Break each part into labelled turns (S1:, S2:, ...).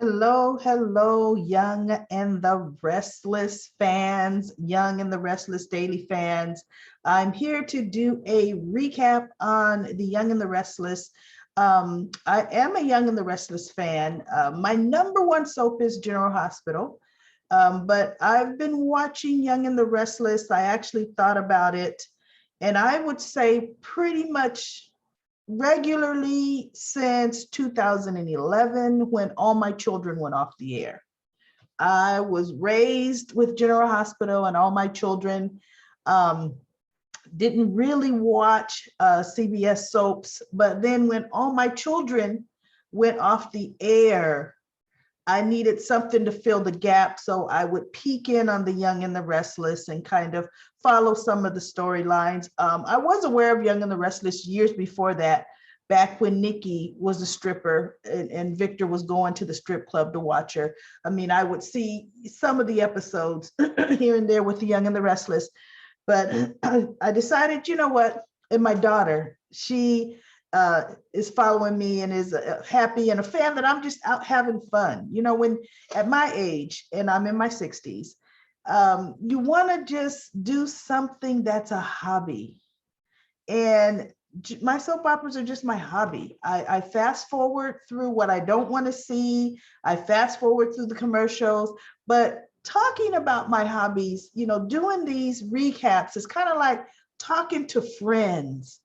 S1: Hello, hello, Young and the Restless fans, Young and the Restless Daily fans. I'm here to do a recap on the Young and the Restless. I am a Young and the Restless fan. My number one soap is General Hospital, but I've been watching Young and the Restless. I actually thought about it, and I would say pretty much regularly since 2011 when all my children went off the air. I was raised with General Hospital, and all my children um, didn't really watch CBS soaps. But then when all my children went off the air, I needed something to fill the gap. So I would peek in on the Young and the Restless and kind of follow some of the storylines. I was aware of Young and the Restless years before that, back when Nikki was a stripper and Victor was going to the strip club to watch her. I mean, I would see some of the episodes here and there with the Young and the Restless, but I decided, you know what? And my daughter, she is following me and is happy and a fan that I'm just out having fun. You know, when at my age, and I'm in my 60s, you want to just do something that's a hobby. And my soap operas are just my hobby. I fast forward through what I don't want to see. I fast forward through the commercials, but talking about my hobbies, you know, doing these recaps is kind of like talking to friends,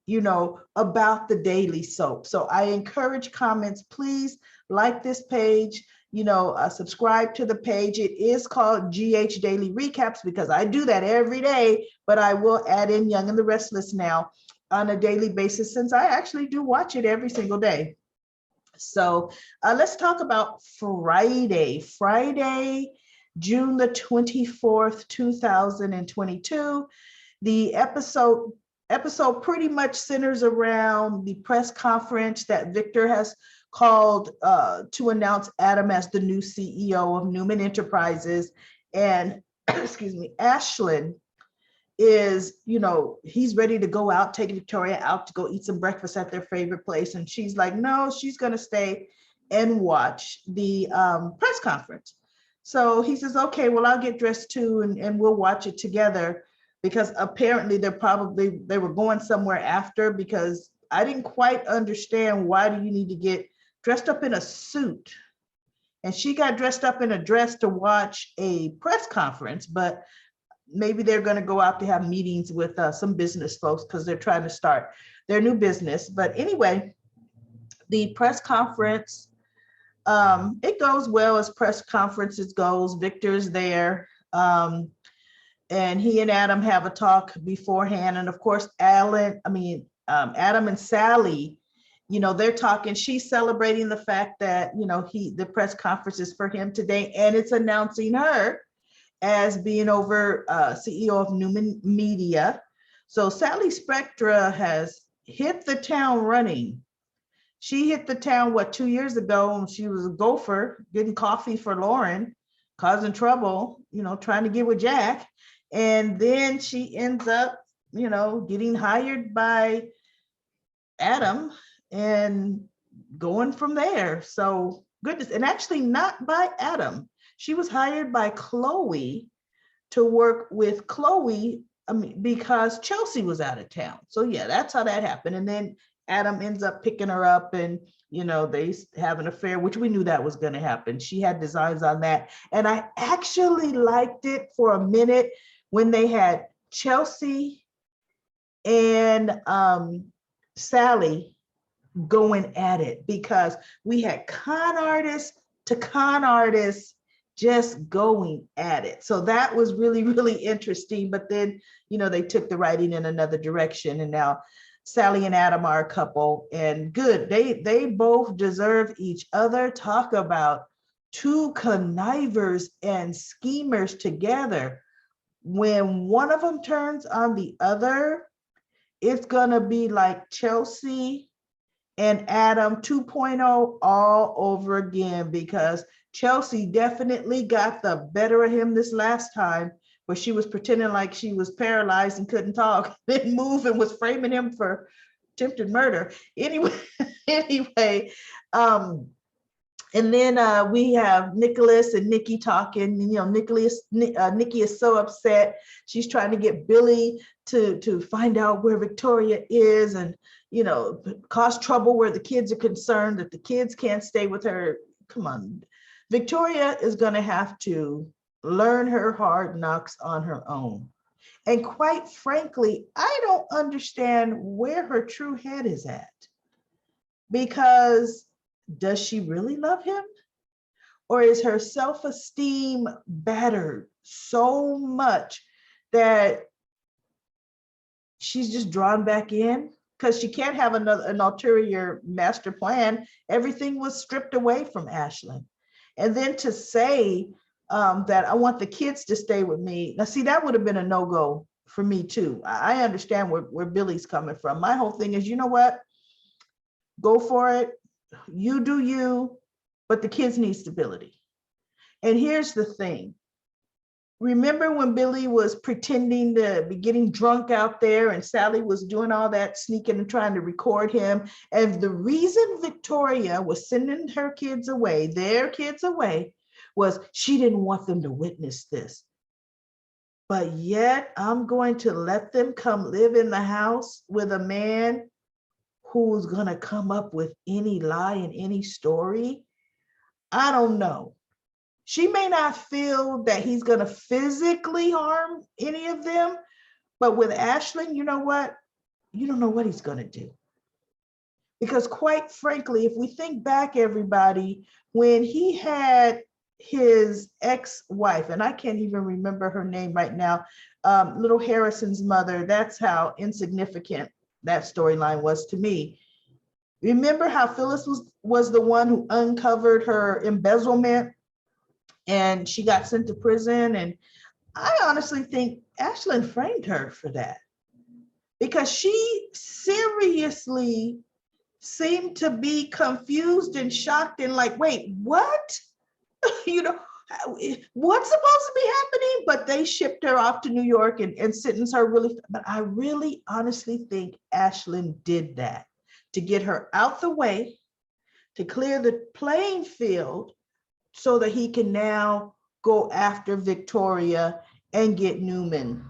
S1: you know, about the daily soap. So I encourage comments. Please like this page, you know, subscribe to the page. It is called GH Daily Recaps because I do that every day, but I will add in Young and the Restless now on a daily basis since I actually do watch it every single day. So let's talk about Friday. Friday, June the 24th, 2022. The episode pretty much centers around the press conference that Victor has called to announce Adam as the new CEO of Newman Enterprises. And excuse me, Ashlyn is, you know, he's ready to go out, take Victoria out to go eat some breakfast at their favorite place. And she's like, no, she's going to stay and watch the press conference. So he says, okay, well, I'll get dressed too, and we'll watch it together, because apparently they were going somewhere after, because I didn't quite understand, why do you need to get dressed up in a suit? And she got dressed up in a dress to watch a press conference, but maybe they're going to go out to have meetings with some business folks because they're trying to start their new business. But anyway, the press conference, it goes well as press conferences goes. Victor's there. And he and Adam have a talk beforehand. And of course, Adam and Sally, you know, they're talking. She's celebrating the fact that, you know, the press conference is for him today, and it's announcing her as being over CEO of Newman Media. So Sally Spectra has hit the town running. She hit the town, 2 years ago, when she was a gopher getting coffee for Lauren, causing trouble, you know, trying to get with Jack. And then she ends up, you know, getting hired by Adam and going from there. So goodness, and actually not by Adam. She was hired by Chloe to work with Chloe, because Chelsea was out of town. So yeah, that's how that happened. And then Adam ends up picking her up, and you know, they have an affair, which we knew that was going to happen. She had designs on that. And I actually liked it for a minute when they had Chelsea and Sally going at it, because we had con artists to con artists just going at it. So that was really, really interesting. But then, you know, they took the writing in another direction, and now Sally and Adam are a couple, and good. They both deserve each other. Talk about two connivers and schemers together. When one of them turns on the other, it's gonna be like Chelsea and Adam 2.0 all over again, because Chelsea definitely got the better of him this last time, where she was pretending like she was paralyzed and couldn't talk, didn't move, and was framing him for attempted murder. Anyway, anyway, um, And then we have Nicholas and Nikki talking. You know, Nikki is so upset. She's trying to get Billy to find out where Victoria is, and cause trouble where the kids are concerned that the kids can't stay with her. Come on, Victoria is going to have to learn her hard knocks on her own. And quite frankly, I don't understand where her true head is at, because does she really love him? Or is her self-esteem battered so much that she's just drawn back in? Because she can't have an ulterior master plan. Everything was stripped away from Ashlyn. And then to say that I want the kids to stay with me. Now, see, that would have been a no-go for me too. I understand where Billy's coming from. My whole thing is, you know what? Go for it. You do you, but the kids need stability. And here's the thing. Remember when Billy was pretending to be getting drunk out there and Sally was doing all that sneaking and trying to record him? And the reason Victoria was sending her kids away, their kids away, was she didn't want them to witness this. But yet I'm going to let them come live in the house with a man who's going to come up with any lie and any story. I don't know. She may not feel that he's going to physically harm any of them, but with Ashlyn, you know what? You don't know what he's going to do. Because quite frankly, if we think back, everybody, when he had his ex-wife, and I can't even remember her name right now, little Harrison's mother, that's how insignificant that storyline was to me. Remember how Phyllis was the one who uncovered her embezzlement and she got sent to prison? And I honestly think Ashlyn framed her for that, because she seriously seemed to be confused and shocked and like, wait, what? you know, what's supposed to be happening? But they shipped her off to New York and sentenced her really. But I really honestly think Ashlyn did that to get her out the way, to clear the playing field so that he can now go after Victoria and get Newman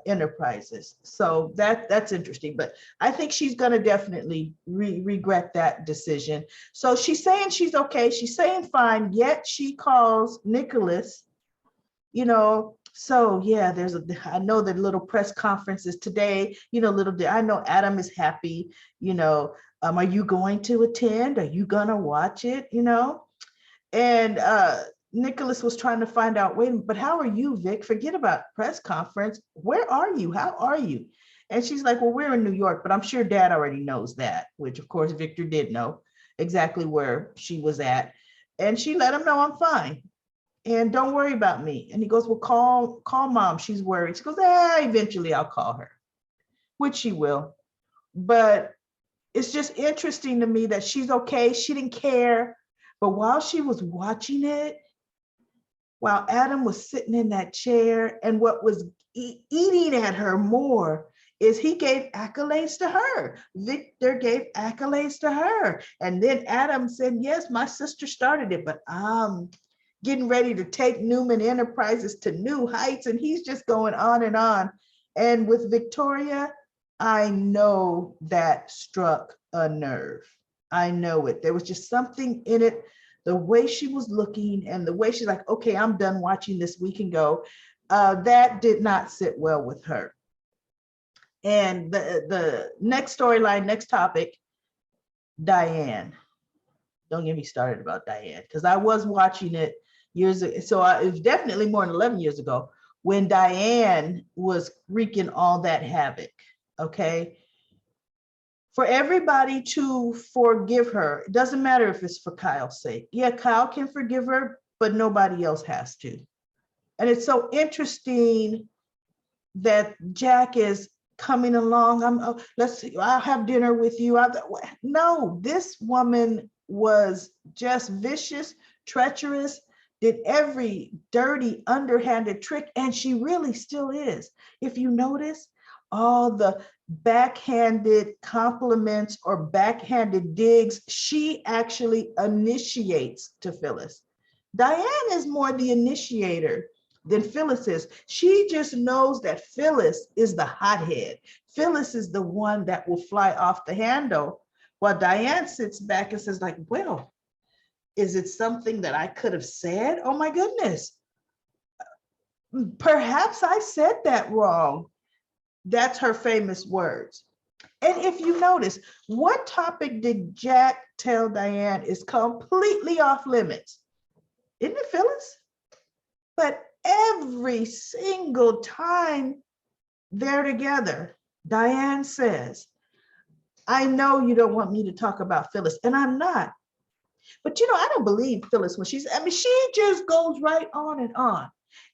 S1: Enterprises. So that's interesting, but I think she's going to definitely regret that decision. So she's saying she's okay. She's saying fine, yet she calls Nicholas, so yeah, I know the little press conferences today, I know Adam is happy, are you going to attend? Are you going to watch it? And Nicholas was trying to find out, wait, but how are you, Vic? Forget about press conference. Where are you? How are you? And she's like, well, we're in New York, but I'm sure Dad already knows that, which of course Victor did know exactly where she was at. And she let him know, I'm fine. And don't worry about me. And he goes, well, call Mom. She's worried. She goes, eventually I'll call her, which she will. But it's just interesting to me that she's okay. She didn't care. But while she was watching it, while Adam was sitting in that chair, and what was eating at her more is he gave accolades to her. Victor gave accolades to her. And then Adam said, yes, my sister started it, but I'm getting ready to take Newman Enterprises to new heights. And he's just going on and on. And with Victoria, I know that struck a nerve. I know it. There was just something in it. The way she was looking and the way she's like, okay, I'm done watching this, we can go. That did not sit well with her. And the next storyline, next topic, Diane. Don't get me started about Diane, because I was watching it years ago. So it was definitely more than 11 years ago when Diane was wreaking all that havoc, okay? For everybody to forgive her, it doesn't matter if it's for Kyle's sake. Yeah, Kyle can forgive her, but nobody else has to. And it's so interesting that Jack is coming along. I'll have dinner with you. No, this woman was just vicious, treacherous, did every dirty, underhanded trick, and she really still is. If you notice, all the backhanded compliments or backhanded digs. She actually initiates to Phyllis. Diane is more the initiator than Phyllis is. She just knows that Phyllis is the hothead. Phyllis is the one that will fly off the handle, while Diane sits back and says, like, well, is it something that I could have said? Oh my goodness. Perhaps I said that wrong. That's her famous words. And if you notice, what topic did Jack tell Diane is completely off limits? Isn't it Phyllis? But every single time they're together, Diane says, I know you don't want me to talk about Phyllis, and I'm not. But I don't believe Phyllis when she just goes right on and on.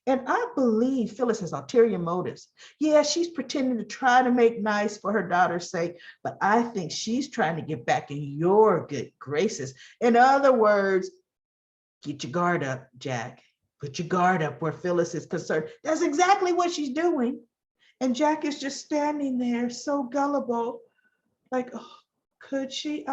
S1: And I believe Phyllis has ulterior motives. Yeah, she's pretending to try to make nice for her daughter's sake, but I think she's trying to get back in your good graces. In other words, get your guard up, Jack. Put your guard up where Phyllis is concerned. That's exactly what she's doing. And Jack is just standing there so gullible, like, oh, could she?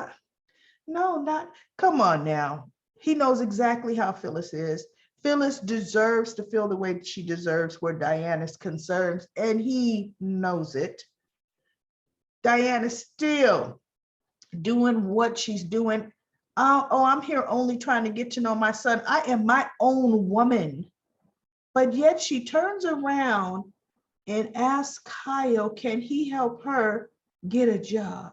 S1: No, not, come on now. He knows exactly how Phyllis is. Phyllis deserves to feel the way she deserves where Diane is concerned, and he knows it. Diane is still doing what she's doing. Oh, I'm here only trying to get to know my son. I am my own woman. But yet she turns around and asks Kyle, can he help her get a job?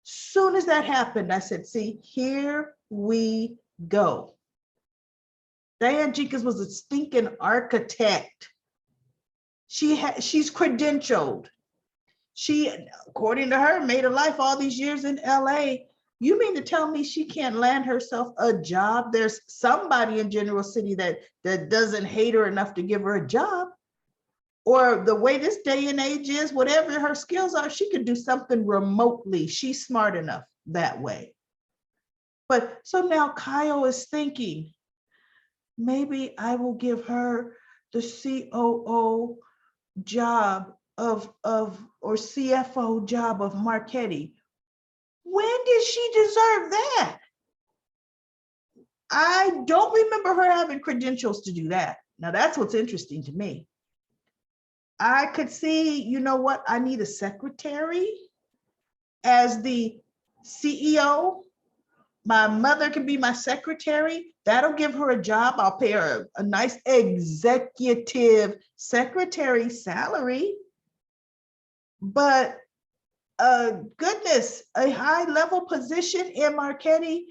S1: Soon as that happened, I said, see, here we go. Diane Jenkins was a stinking architect. She's credentialed. She, according to her, made a life all these years in LA. You mean to tell me she can't land herself a job? There's somebody in General City that doesn't hate her enough to give her a job. Or the way this day and age is, whatever her skills are, she could do something remotely. She's smart enough that way. But so now Kyle is thinking, maybe I will give her the COO job or CFO job of Marchetti. When did she deserve that? I don't remember her having credentials to do that. Now that's what's interesting to me. I could see, you know what? I need a secretary as the CEO. My mother can be my secretary. That'll give her a job. I'll pay her a nice executive secretary salary. But goodness, a high level position in Marchetti.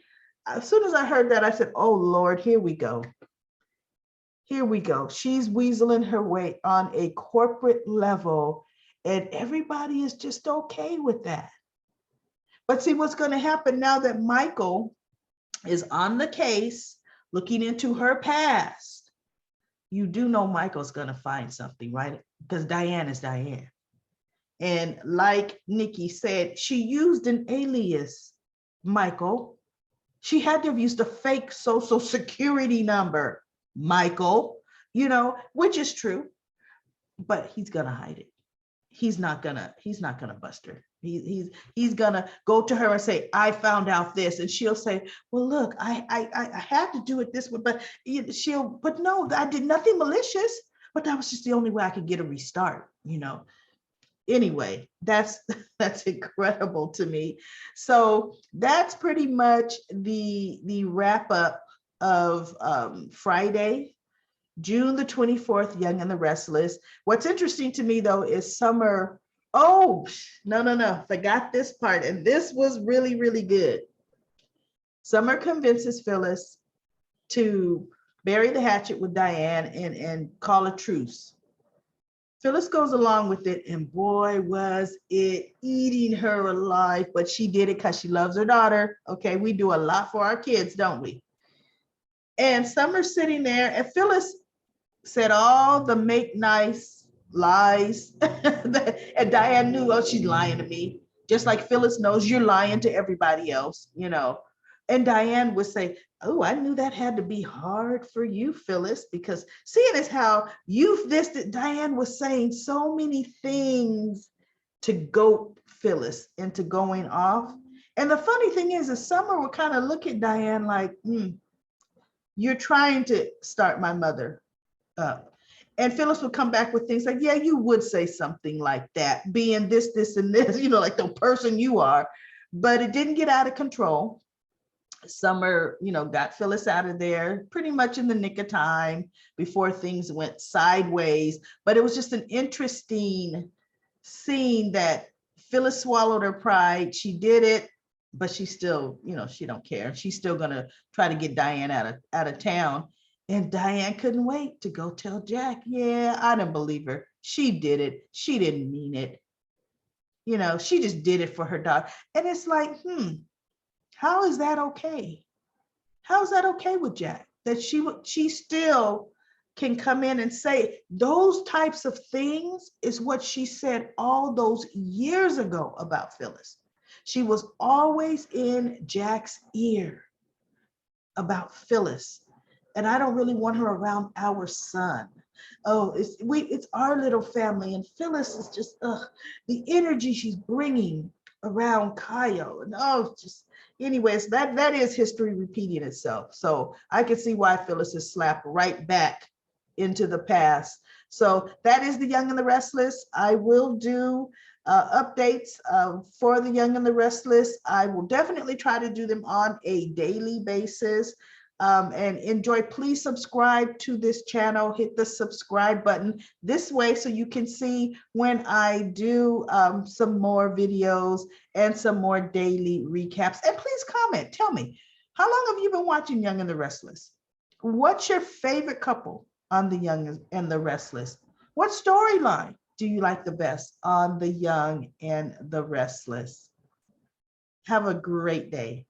S1: As soon as I heard that, I said, oh Lord, here we go. Here we go. She's weaseling her way on a corporate level, and everybody is just okay with that. But see what's going to happen now that Michael is on the case, looking into her past. You do know Michael's going to find something, right? Because Diane is Diane. And like Nikki said, she used an alias, Michael. She had to have used a fake social security number, Michael, which is true, but he's going to hide it. He's not gonna bust her. He's gonna go to her and say, I found out this. And she'll say, well, look, I had to do it this way, but but no, I did nothing malicious, but that was just the only way I could get a restart, Anyway, that's incredible to me. So that's pretty much the wrap up of Friday, June the 24th, Young and the Restless. What's interesting to me though is Summer. Oh, no, forgot this part. And this was really, really good. Summer convinces Phyllis to bury the hatchet with Diane and call a truce. Phyllis goes along with it, and boy, was it eating her alive, but she did it because she loves her daughter. Okay, we do a lot for our kids, don't we? And Summer's sitting there, and Phyllis said all the make nice lies. And Diane knew, oh, she's lying to me. Just like Phyllis knows you're lying to everybody else, And Diane would say, oh, I knew that had to be hard for you, Phyllis, because seeing as how Diane was saying so many things to goat Phyllis into going off. And the funny thing is Summer would kind of look at Diane like, you're trying to start my mother up. And Phyllis would come back with things like, yeah, you would say something like that, being this, this, and this, like the person you are. But it didn't get out of control. Summer, got Phyllis out of there pretty much in the nick of time before things went sideways. But it was just an interesting scene that Phyllis swallowed her pride. She did it, but she still, she don't care. She's still gonna try to get Diane out of town. And Diane couldn't wait to go tell Jack, yeah, I didn't believe her. She did it. She didn't mean it. She just did it for her daughter. And it's like, how is that okay? How is that okay with Jack? That she still can come in and say those types of things is what she said all those years ago about Phyllis. She was always in Jack's ear about Phyllis. And I don't really want her around our son. Oh, it's our little family, and Phyllis is just the energy she's bringing around Kyle, and just anyways, that is history repeating itself. So I can see why Phyllis is slapped right back into the past. So that is The Young and the Restless. I will do updates for The Young and the Restless. I will definitely try to do them on a daily basis. And enjoy. Please subscribe to this channel. Hit the subscribe button this way so you can see when I do some more videos and some more daily recaps. And please comment. Tell me, how long have you been watching Young and the Restless? What's your favorite couple on The Young and the Restless? What storyline do you like the best on The Young and the Restless? Have a great day.